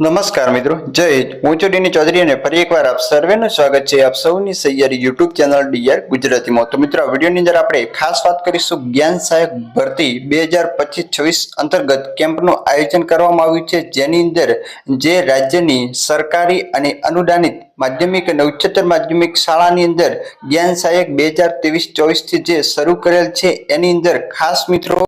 નમસ્કાર મિત્રો, જય હિન્દ। હું છું ડીની ચૌધરી અને ફરી એકવાર આપ સર્વેનું સ્વાગત છે આપ સૌની સૈયારી યુટ્યુબ ચેનલ ડીઆર ગુજરાતીમાં। તો મિત્રો, આ વિડીયોની અંદર આપણે ખાસ વાત કરીશું જ્ઞાન સહાયક ભરતી 2025-26 અંતર્ગત કેમ્પનું આયોજન કરવામાં આવ્યું છે, જેની અંદર જે રાજ્યની સરકારી અને અનુદાનિત માધ્યમિક અને ઉચ્ચતર માધ્યમિક શાળાની અંદર જ્ઞાન સહાયક 2023-24 થી જે શરૂ કરેલ છે, એની અંદર ખાસ મિત્રો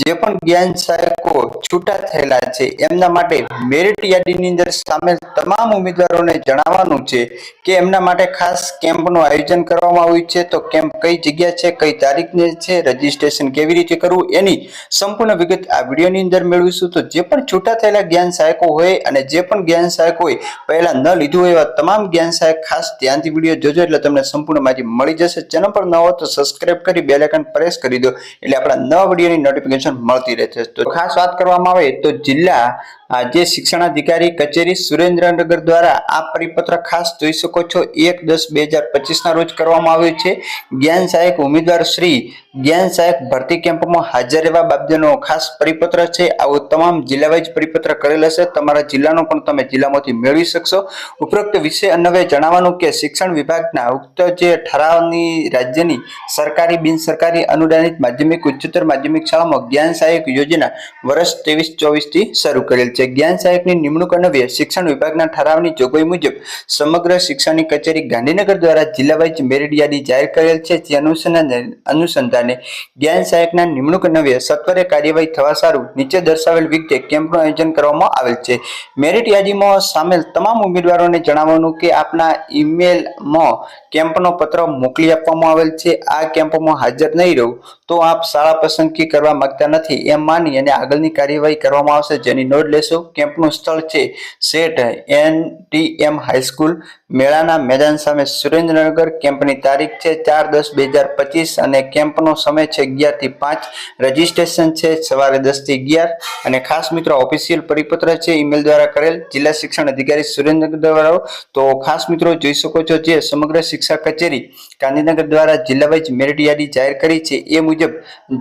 જે પણ જ્ઞાન સહાયકો છૂટા થયેલા છે એમના માટે મેરિટ યાદીની અંદર સામેલ તમામ ઉમેદવારોને જણાવવાનું છે કે એમના માટે ખાસ કેમ્પનું આયોજન કરવામાં આવ્યું છે। તો કેમ્પ કઈ જગ્યા છે, કઈ તારીખને છે, રજીસ્ટ્રેશન કેવી રીતે કરવું, એની સંપૂર્ણ વિગત આ વિડીયોની અંદર મેળવીશું। તો જે પણ છૂટા થયેલા જ્ઞાન સહાયકો હોય અને જે પણ જ્ઞાન સહાયક હોય પહેલા ન લીધું હોય એવા તમામ જ્ઞાન સહાયક ખાસ ધ્યાનથી વિડીયો જોજો, એટલે તમને સંપૂર્ણ માહિતી મળી જશે। ચેનલ પર ન હો તો સબસ્ક્રાઇબ કરી બેલ આઇકન પ્રેસ કરી દો, એટલે આપણા નવા વિડીયોની નોટિફિકેશન મળતી રહેશે। તો ખાસ વાત કરવામાં આવે તો જિલ્લા જે શિક્ષણાધિકારી કચેરી સુરેન્દ્રનગર દ્વારા આ પરિપત્ર ખાસ જોઈ શકો છો 1/10/2025 ના રોજ કરવામાં આવ્યું છે। જ્ઞાન સહાયક ઉમેદવાર શ્રી જ્ઞાન સહાયક ભરતી કેમ્પમાં હાજર રહેવા બાબતનો ખાસ પરિપત્ર છે। આવો તમામ જિલ્લા વાઇઝ પરિપત્ર કરેલ હશે, તમારા જિલ્લાનો પણ તમે જિલ્લામાંથી મેળવી શકશો। ઉપરોક્ત વિષય અન્વયે જણાવવાનું કે શિક્ષણ વિભાગના ઉક્ત જે ઠરાવની રાજ્યની સરકારી બિનસરકારી અનુદાનિત માધ્યમિક ઉચ્ચતર માધ્યમિક શાળામાં જ્ઞાન સહાયક યોજના વર્ષ 23-24 થી શરૂ કરેલ છે। જ્ઞાન સહાયકની નિમણૂક અન્વયે શિક્ષણ વિભાગના ઠરાવની જોગવાઈ મુજબ સમગ્ર શિક્ષણની કચેરી ગાંધીનગર દ્વારા જિલ્લા વાઇઝ મેરિટ યાદી જાહેર કરેલ છે, જે અનુસંધાને જ્ઞાન સહાયકના નિમણૂક અન્વયે સત્વરે કાર્યવાહી થવા સારું નીચે દર્શાવેલ વિગતે કેમ્પનું આયોજન કરવામાં આવેલ છે। મેરિટ યાદીમાં સામેલ તમામ ઉમેદવારોને જણાવવાનું કે આપના ઈમેલમાં કેમ્પનો પત્ર મોકલી આપવામાં આવેલ છે। આ કેમ્પમાં હાજર નહીં રહું તો આપ શાળા પસંદગી કરવા માંગતા નથી એમ માની અને આગળની કાર્યવાહી કરવામાં આવશે, જેની નોંધ લેશો। કેમ્પનું સ્થળ છે સેટ NTM હાઈસ્કૂલ, મેળાના મેદાન સામે, સુરેન્દ્રનગર। કેમ્પની તારીખ છે 4/10/2025 અને કેમ્પનો સમય છે 11 થી 5। રજીસ્ટ્રેશન છે સવારે 10 થી 11 અને ખાસ મિત્રો ઓફિશિયલ પરિપત્ર છે ઈમેલ દ્વારા કરેલ જિલ્લા શિક્ષણ અધિકારી સુરેન્દ્રનગર દ્વારા। તો ખાસ મિત્રો જોઈ શકો છો જે સમગ્ર શિક્ષા કચેરી ગાંધીનગર દ્વારા જિલ્લા વાઇઝ મેરિટ યાદી જાહેર કરી છે એ મુજબ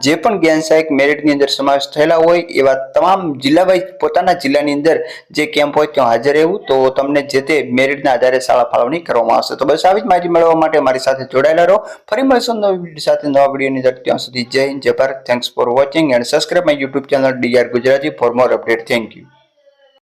જે પણ જ્ઞાન સહાયક મેરિટની અંદર સમાવેશ થયેલા હોય એવા તમામ જિલ્લા વાઇઝ પોતાના જિલ્લાની અંદર જે કેમ્પ હોય ત્યાં હાજર રહેવું, તો તમને જે તે મેરિટના આધારે શાળા ફાળવણી કરવામાં આવશે। તો બસ આવી જ માહિતી મેળવવા માટે મારી સાથે જોડાયેલા રહો। ફરી મળીશું નવા વિડીયો સાથે, નવા વિડીયોની અંદર। ત્યાં સુધી જય હિન્દ, જય Bharat. Thanks for watching and subscribe my YouTube channel DR Gujarati for more update. Thank you.